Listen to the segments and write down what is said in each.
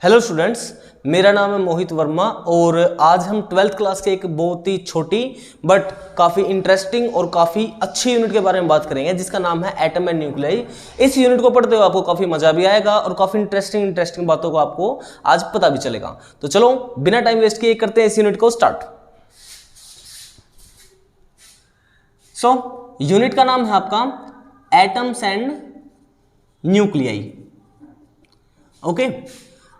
Hello students, मेरा नाम है मोहित वर्मा और आज हम 12th क्लास के एक बहुत ही छोटी बट काफ़ी इंटरेस्टिंग और काफ़ी अच्छी यूनिट के बारे में बात करेंगे जिसका नाम है एटम एंड न्यूक्लियाई। इस यूनिट को पढ़ते हुए आपको काफ़ी मजा भी आएगा और काफ़ी इंटरेस्टिंग बातों को आपको आज पता भी चलेगा। तो चलो बिना टाइम वेस्ट किए करते हैं इस यूनिट को स्टार्ट। यूनिट का नाम है आपका एटम्स एंड न्यूक्लियाई। ओके,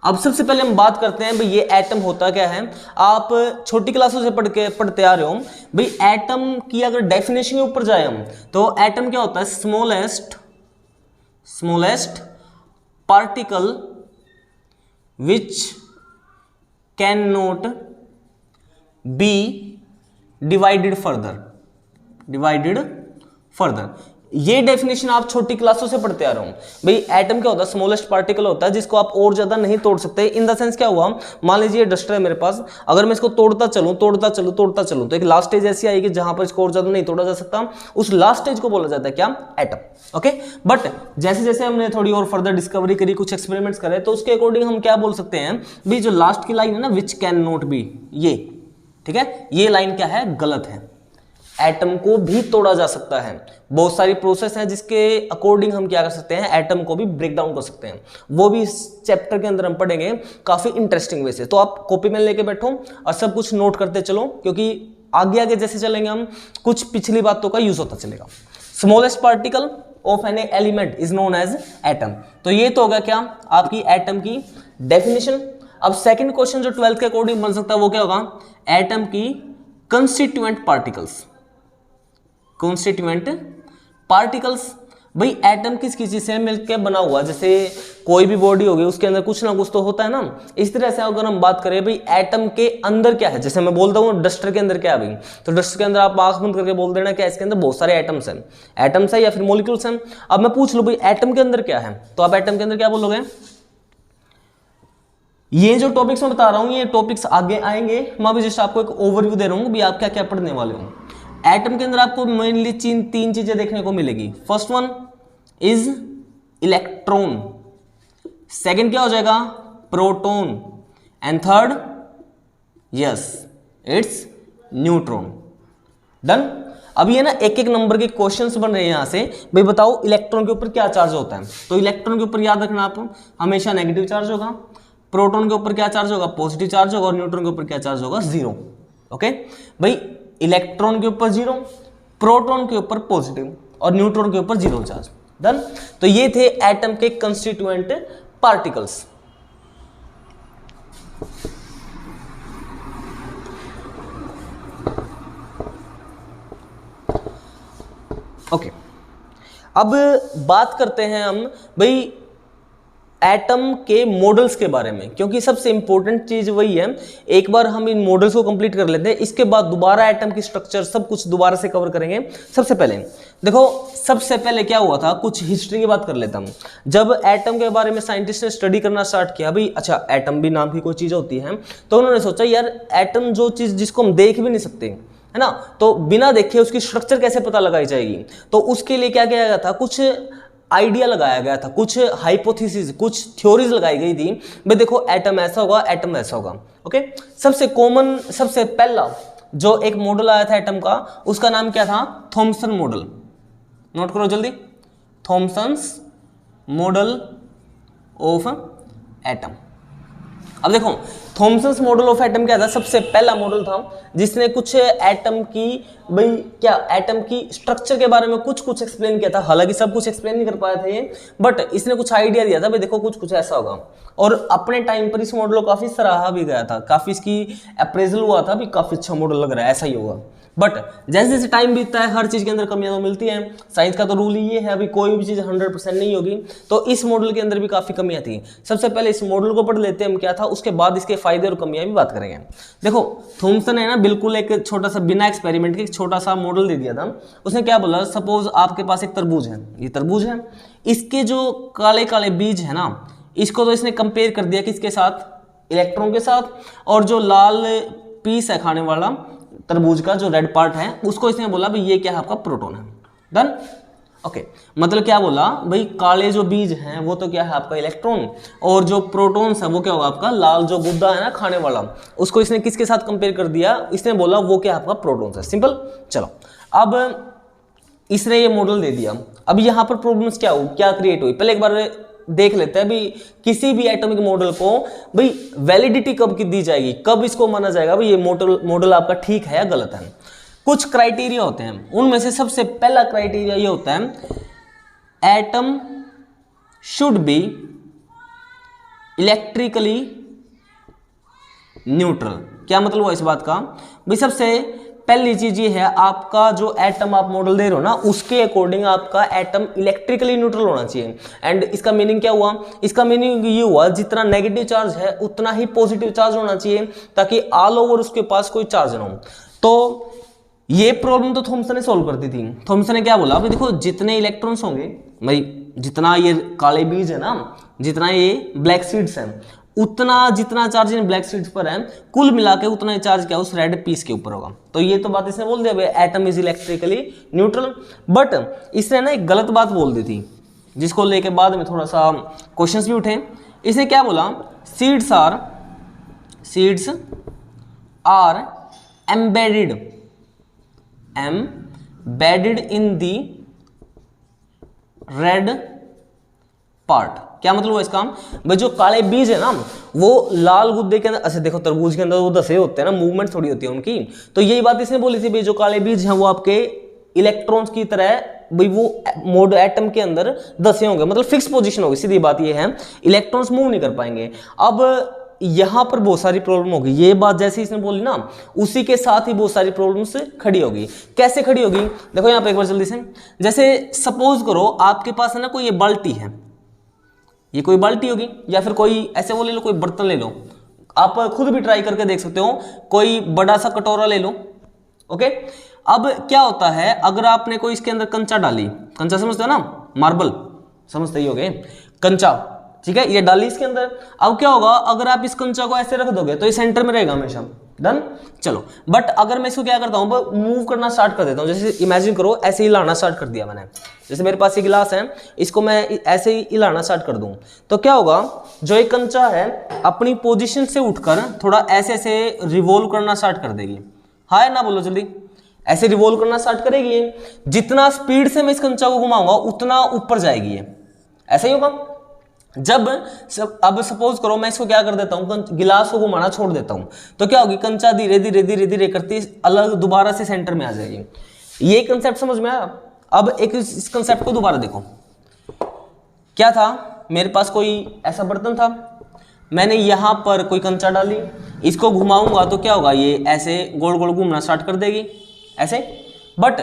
अब सबसे पहले हम बात करते हैं भाई ये एटम होता क्या है। आप छोटी क्लासों से पढ़ते आ रहे हो भाई। एटम की अगर डेफिनेशन के ऊपर जाए हम तो एटम क्या होता है, smallest particle which can not be divided further. ये डेफिनेशन आप छोटी क्लासों से पढ़ते आ रहे हो भाई। एटम क्या होता है, स्मॉलेस्ट पार्टिकल होता है जिसको आप और ज्यादा नहीं तोड़ सकते। इन द सेंस क्या हुआ, मान लीजिए डस्टर है मेरे पास, अगर मैं इसको तोड़ता चलूं तो एक लास्ट स्टेज ऐसी आएगी जहां पर इसको और ज्यादा नहीं तोड़ा जा सकता। उस लास्ट स्टेज को बोला जाता है क्या, एटम। ओके, बट जैसे जैसे हमने थोड़ी और फर्दर डिस्कवरी करी, कुछ एक्सपेरिमेंट्स करे, तो उसके अकॉर्डिंग हम क्या बोल सकते हैं भाई, जो लास्ट की लाइन है ना, विच कैन नॉट बी, ये ठीक है, ये लाइन क्या है, गलत है। एटम को भी तोड़ा जा सकता है। बहुत सारी प्रोसेस हैं जिसके अकॉर्डिंग हम क्या कर सकते हैं, एटम को भी ब्रेक डाउन कर सकते हैं। वो भी इस चैप्टर के अंदर हम पढ़ेंगे काफी इंटरेस्टिंग वे से। तो आप कॉपी पेन लेके बैठो और सब कुछ नोट करते चलो, क्योंकि आगे आगे जैसे चलेंगे हम कुछ पिछली बातों का यूज होता चलेगा। Smallest particle of an element is known as atom. तो ये तो होगा क्या, आपकी एटम की डेफिनेशन। अब सेकेंड क्वेश्चन जो 12th के अकॉर्डिंग बन सकता है वो क्या होगा, एटम की कंस्टिट्यूएंट पार्टिकल्स। भाई एटम किस चीज से मिलकर बना हुआ, जैसे कोई भी बॉडी होगी उसके अंदर कुछ ना कुछ तो होता है ना। इस तरह से अगर हम बात करें भाई एटम के अंदर क्या है, जैसे मैं बोलता हूँ डस्टर के अंदर क्या है भाई, तो डस्टर के अंदर आप आंख बंद करके बोल देना क्या, इसके अंदर बहुत सारे एटम्स है या फिर मॉलिक्यूल्स हैं। अब मैं पूछ लूँ भाई एटम के अंदर क्या है, तो आप एटम के अंदर क्या बोलोगे। ये जो टॉपिक्स मैं बता रहा हूँ ये टॉपिक्स आगे आएंगे, मैं अभी जस्ट आपको एक ओवरव्यू दे रहा हूँ भाई आप क्या क्या पढ़ने वाले हो। एटम के अंदर आपको मेनली तीन चीजें देखने को मिलेगी। First one is electron, second क्या हो जाएगा, proton, and third yes it's neutron. Done. अब ये ना एक एक नंबर के क्वेश्चंस बन रहे हैं यहां से। भाई बताओ इलेक्ट्रॉन के ऊपर क्या चार्ज होता है, तो इलेक्ट्रॉन के ऊपर याद रखना आप हमेशा नेगेटिव चार्ज होगा। प्रोटॉन के ऊपर क्या चार्ज होगा, पॉजिटिव चार्ज होगा। और न्यूट्रॉन के ऊपर क्या चार्ज होगा, जीरो। ओके भाई, इलेक्ट्रॉन के ऊपर जीरो, प्रोटॉन के ऊपर पॉजिटिव और न्यूट्रॉन के ऊपर जीरो चार्ज। डन। तो ये थे एटम के कंस्टिट्यूएंट पार्टिकल्स। ओके, अब बात करते हैं हम भाई एटम के मॉडल्स के बारे में, क्योंकि सबसे इंपॉर्टेंट चीज वही है। एक बार हम इन मॉडल्स को कंप्लीट कर लेते हैं, इसके बाद दोबारा एटम की स्ट्रक्चर सब कुछ दोबारा से कवर करेंगे। सबसे पहले देखो, सबसे पहले क्या हुआ था, कुछ हिस्ट्री की बात कर लेता हूं। जब एटम के बारे में साइंटिस्ट ने स्टडी करना स्टार्ट किया भाई, अच्छा एटम भी नाम की कोई चीज होती है, तो उन्होंने सोचा यार एटम जो चीज जिसको हम देख भी नहीं सकते है ना, तो बिना देखे उसकी स्ट्रक्चर कैसे पता लगाई जाएगी। तो उसके लिए क्या किया गया था, कुछ आइडिया लगाया गया था, कुछ हाइपोथेसिस, कुछ थ्योरीज लगाई गई थी भाई देखो एटम ऐसा होगा, एटम ऐसा होगा। ओके, सबसे कॉमन सबसे पहला जो एक मॉडल आया था एटम का, उसका नाम क्या था, थॉमसन मॉडल। नोट करो जल्दी, थॉमसन्स मॉडल ऑफ एटम। अब देखो थॉमसन्स मॉडल ऑफ एटम क्या था, सबसे पहला मॉडल था जिसने कुछ एटम की भाई क्या एटम की स्ट्रक्चर के बारे में कुछ एक्सप्लेन किया था। हालांकि सब कुछ एक्सप्लेन नहीं कर पाया था ये, बट इसने कुछ आइडिया दिया था भाई देखो कुछ ऐसा होगा। और अपने टाइम पर इस मॉडल को काफी सराहा भी गया था, काफी इसकी अप्रेजल हुआ था भी, काफी अच्छा मॉडल लग रहा है, ऐसा ही होगा। बट जैसे जैसे टाइम बीतता है हर चीज के अंदर कमियां तो मिलती हैं। साइंस का तो रूल ही ये है, अभी कोई भी चीज 100% नहीं होगी। तो इस मॉडल के अंदर भी काफी कमियां थी। सबसे पहले इस मॉडल को पढ़ लेते हैं हम क्या था, उसके बाद इसके फायदे और कमियां भी बात करेंगे। देखो थॉमसन है ना, बिल्कुल एक छोटा सा बिना एक्सपेरिमेंट के छोटा सा मॉडल दे दिया था। उसने क्या बोला, सपोज आपके पास एक तरबूज है, ये तरबूज है, इसके जो काले काले बीज है ना, इसको तो इसने कंपेयर कर दिया किसके साथ, इलेक्ट्रॉन के साथ। और जो लाल पीस है खाने वाला तरबूज का, जो रेड पार्ट है, उसको इसने बोला भाई ये क्या है, आपका प्रोटॉन है। डन। ओके मतलब क्या बोला भाई, काले जो बीज हैं वो तो क्या है आपका इलेक्ट्रॉन, और जो प्रोटॉन्स है वो क्या होगा आपका लाल जो गुद्दा है ना खाने वाला, उसको इसने किसके साथ कंपेयर कर दिया, इसने बोला वो क्या आपका प्रोटॉन्स है। सिंपल। चलो अब इसने ये मॉडल दे दिया। अब यहाँ पर प्रॉब्लम्स क्या क्रिएट हुई, पहले एक बार देख लेते हैं। भाई किसी भी एटॉमिक मॉडल को भाई वैलिडिटी कब की दी जाएगी, कब इसको माना जाएगा भाई ये मॉडल आपका ठीक है या गलत है। कुछ क्राइटेरिया होते हैं, उनमें से सबसे पहला क्राइटेरिया ये होता है atom should be electrically neutral. क्या मतलब हुआ इस बात का भाई, सबसे पहली चीज ये है आपका जो एटम आप मॉडल दे रहे हो ना उसके अकॉर्डिंग आपका एटम इलेक्ट्रिकली न्यूट्रल होना चाहिए। एंड इसका मीनिंग क्या हुआ, इसका मीनिंग ये हुआ जितना नेगेटिव चार्ज है उतना ही पॉजिटिव चार्ज होना चाहिए, ताकि ऑल ओवर उसके पास कोई चार्ज ना हो। तो ये प्रॉब्लम तो थॉमसन ने सॉल्व कर दी थी। थॉमसन ने क्या बोला भाई देखो, जितने इलेक्ट्रॉन्स होंगे भाई, जितना ये काले बीज है ना, जितना ये ब्लैक सीड्स हैं, उतना जितना चार्ज इन ब्लैक सीड्स पर है कुल मिला के उतना ही चार्ज क्या उस रेड पीस के ऊपर होगा। तो ये तो बात इसने बोल दिया भाई atom is electrically neutral. But इसने ना एक गलत बात बोल दी थी जिसको लेके बाद में थोड़ा सा क्वेश्चंस भी उठे। इसने क्या बोला, seeds are embedded in the red part. क्या मतलब हुआ इसका भाई, जो काले बीज है ना वो लाल गुद्दे के अंदर, अच्छा देखो तरबूज के अंदर वो दसे होते हैं ना, मूवमेंट थोड़ी होती है उनकी। तो यही बात इसने बोली थी भाई जो काले बीज हैं वो आपके इलेक्ट्रॉन्स की तरह भाई वो मोड एटम के अंदर दसे होंगे, मतलब फिक्स पोजीशन होगी। सीधी बात ये है इलेक्ट्रॉन्स मूव नहीं कर पाएंगे। अब यहां पर बहुत सारी प्रॉब्लम होगी, ये बात जैसे इसने बोली ना उसी के साथ ही बहुत सारी प्रॉब्लम्स खड़ी होगी। कैसे खड़ी होगी देखो यहाँ पे एक बार जल्दी से, जैसे सपोज करो आपके पास है ना कोई ये बाल्टी है, ये कोई बाल्टी होगी, या फिर कोई ऐसे वो ले लो, कोई बर्तन ले लो, आप खुद भी ट्राई करके देख सकते हो, कोई बड़ा सा कटोरा ले लो। ओके अब क्या होता है अगर आपने कोई इसके अंदर कंचा डाली, कंचा समझते हो ना, मार्बल समझते ही होगे, कंचा, ठीक है, ये डाली इसके अंदर। अब क्या होगा अगर आप इस कंचा को ऐसे रख दोगे तो ये सेंटर में रहेगा हमेशा, डन। चलो बट अगर मैं इसको क्या करता हूं मूव करना स्टार्ट कर देता हूं, जैसे इमेजिन करो ऐसे ही हिलाना स्टार्ट कर दिया मैंने, जैसे मेरे पास ये गिलास है इसको मैं ऐसे ही हिलाना स्टार्ट कर दूं तो क्या होगा, जो एक कंचा है अपनी पोजीशन से उठकर थोड़ा ऐसे ऐसे रिवॉल्व करना स्टार्ट कर देगी। हाँ ना बोलो जल्दी, ऐसे रिवॉल्व करना स्टार्ट करेगी। जितना स्पीड से मैं इस कंचा को घुमाऊंगा उतना ऊपर जाएगी ये, ऐसा ही होगा। अब सपोज करो मैं इसको क्या कर देता हूं, गिलास को घुमाना छोड़ देता हूं तो क्या होगी, कंचा धीरे धीरे धीरे धीरे करती अलग दोबारा से सेंटर में आ जाएगी। ये कंसेप्ट समझ में आया। अब एक इस कंसेप्ट को दोबारा देखो, क्या था मेरे पास कोई ऐसा बर्तन था, मैंने यहां पर कोई कंचा डाली, इसको घुमाऊंगा तो क्या होगा, ये ऐसे गोल गोल घूमना स्टार्ट कर देगी ऐसे। बट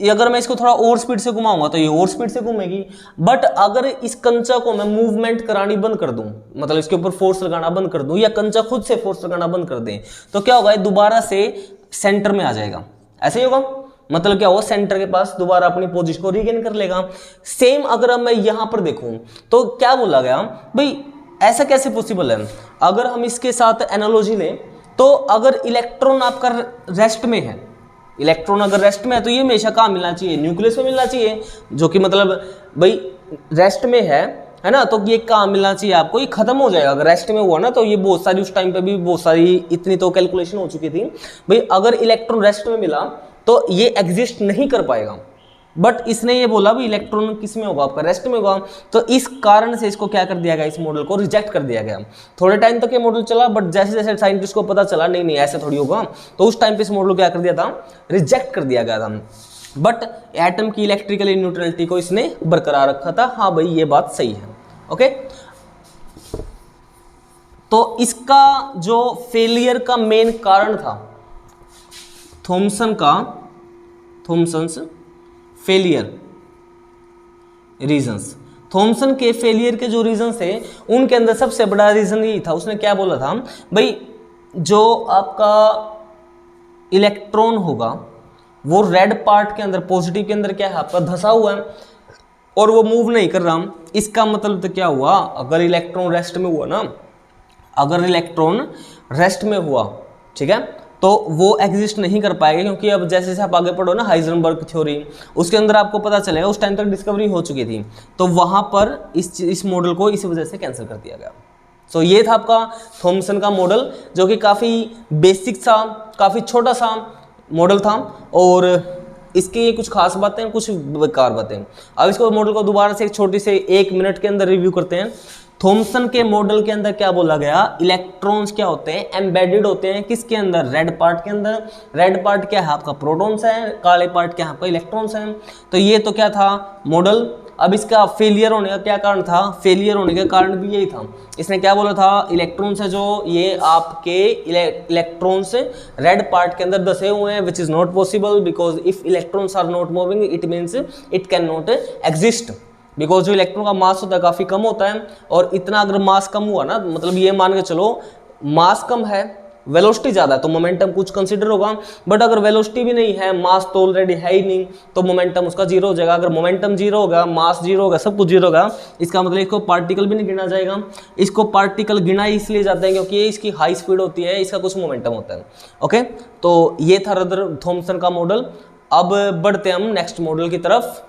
अगर मैं इसको थोड़ा और स्पीड से घुमाऊंगा तो ये और स्पीड से घूमेगी। बट अगर इस कंचा को मैं मूवमेंट करानी बंद कर दूं, मतलब इसके ऊपर फोर्स लगाना बंद कर दूं, या कंचा खुद से फोर्स लगाना बंद कर दें, तो क्या होगा, ये दोबारा से सेंटर में आ जाएगा। ऐसे ही होगा, मतलब क्या होगा, सेंटर के पास दोबारा अपनी पोजीशन को रीगेन कर लेगा। सेम अगर अब मैं यहां पर देखूं तो क्या बोला गया भाई, ऐसा कैसे पॉसिबल है। अगर हम इसके साथ एनालॉजी लें तो अगर इलेक्ट्रॉन आपका रेस्ट में है, इलेक्ट्रॉन अगर रेस्ट में है तो ये हमेशा कहाँ मिलना चाहिए, न्यूक्लियस में मिलना चाहिए, जो कि मतलब भाई रेस्ट में है ना, तो ये कहाँ मिलना चाहिए आपको, ये खत्म हो जाएगा। अगर रेस्ट में हुआ ना तो ये बहुत सारी उस टाइम पे भी बहुत सारी इतनी तो कैलकुलेशन हो चुकी थी भाई, अगर इलेक्ट्रॉन रेस्ट में मिला तो ये एग्जिस्ट नहीं कर पाएगा। बट इसने ये बोला भी इलेक्ट्रॉन किस में होगा, आपका रेस्ट में होगा, तो इस कारण से इसको क्या कर दिया गया, इस मॉडल को रिजेक्ट कर दिया गया। थोड़े टाइम तक ये मॉडल चला, बट जैसे जैसे साइंटिस्ट को पता चला नहीं नहीं ऐसे थोड़ी होगा, तो उस टाइम पे इस मॉडल को क्या कर दिया था, रिजेक्ट कर दिया गया था। बट एटम की इलेक्ट्रिकल न्यूट्रलिटी को इसने बरकरार रखा था। हाँ भाई ये बात सही है। ओके तो इसका जो फेलियर का मेन कारण था थॉमसन्स फेलियर रीजंस, थॉमसन के फेलियर के जो रीजन थे उनके अंदर सबसे बड़ा रीजन यही था, उसने क्या बोला था भाई, जो आपका इलेक्ट्रॉन होगा वो रेड पार्ट के अंदर, पॉजिटिव के अंदर क्या है आपका धंसा हुआ है और वो मूव नहीं कर रहा। इसका मतलब तो क्या हुआ, अगर इलेक्ट्रॉन रेस्ट में हुआ ना, अगर इलेक्ट्रॉन रेस्ट में हुआ, ठीक है, तो वो एग्जिस्ट नहीं कर पाएगा, क्योंकि अब जैसे जैसे आप आगे पढ़ो ना हाइजेनबर्ग थ्योरी, उसके अंदर आपको पता चलेगा उस टाइम तक डिस्कवरी हो चुकी थी, तो वहाँ पर इस मॉडल को इसी वजह से कैंसिल कर दिया गया। सो ये था आपका थॉमसन का मॉडल, जो कि काफ़ी बेसिक सा, काफ़ी छोटा सा मॉडल था, और इसकी कुछ खास बातें, कुछ बेकार बातें। अब इसको मॉडल को दोबारा से एक छोटी से 1 मिनट के अंदर रिव्यू करते हैं। थॉमसन के मॉडल के अंदर क्या बोला गया, इलेक्ट्रॉन्स क्या होते हैं, एम्बेडेड होते हैं किसके अंदर, रेड पार्ट के अंदर। रेड पार्ट क्या है आपका, प्रोटॉन्स है, काले पार्ट क्या है आपका, इलेक्ट्रॉन्स हैं। तो ये तो क्या था मॉडल। अब इसका फेलियर होने का क्या कारण था, फेलियर होने का कारण भी यही था, इसने क्या बोला था, इलेक्ट्रॉन्स है जो ये आपके इलेक्ट्रॉन्स रेड पार्ट के अंदर दसे हुए हैं, which is not possible, because if electrons are not moving it means it can not exist, because जो इलेक्ट्रॉन का मास होता है काफ़ी कम होता है, और इतना अगर मास कम हुआ ना, मतलब ये मान के चलो मास कम है, वेलोसिटी ज़्यादा है, तो मोमेंटम कुछ कंसिडर होगा, बट अगर वेलोसिटी भी नहीं है, मास तो ऑलरेडी है ही नहीं, तो मोमेंटम उसका जीरो हो जाएगा। अगर मोमेंटम जीरो होगा, मास जीरो होगा, सब कुछ जीरो होगा, इसका मतलब इसको पार्टिकल भी नहीं गिना जाएगा। इसको पार्टिकल गिना इसलिए जाता है क्योंकि ये इसकी हाई स्पीड होती है, इसका कुछ मोमेंटम होता है। ओके, तो ये था रदरफोर्ड थॉमसन का मॉडल। अब बढ़ते हैं हम नेक्स्ट मॉडल की तरफ।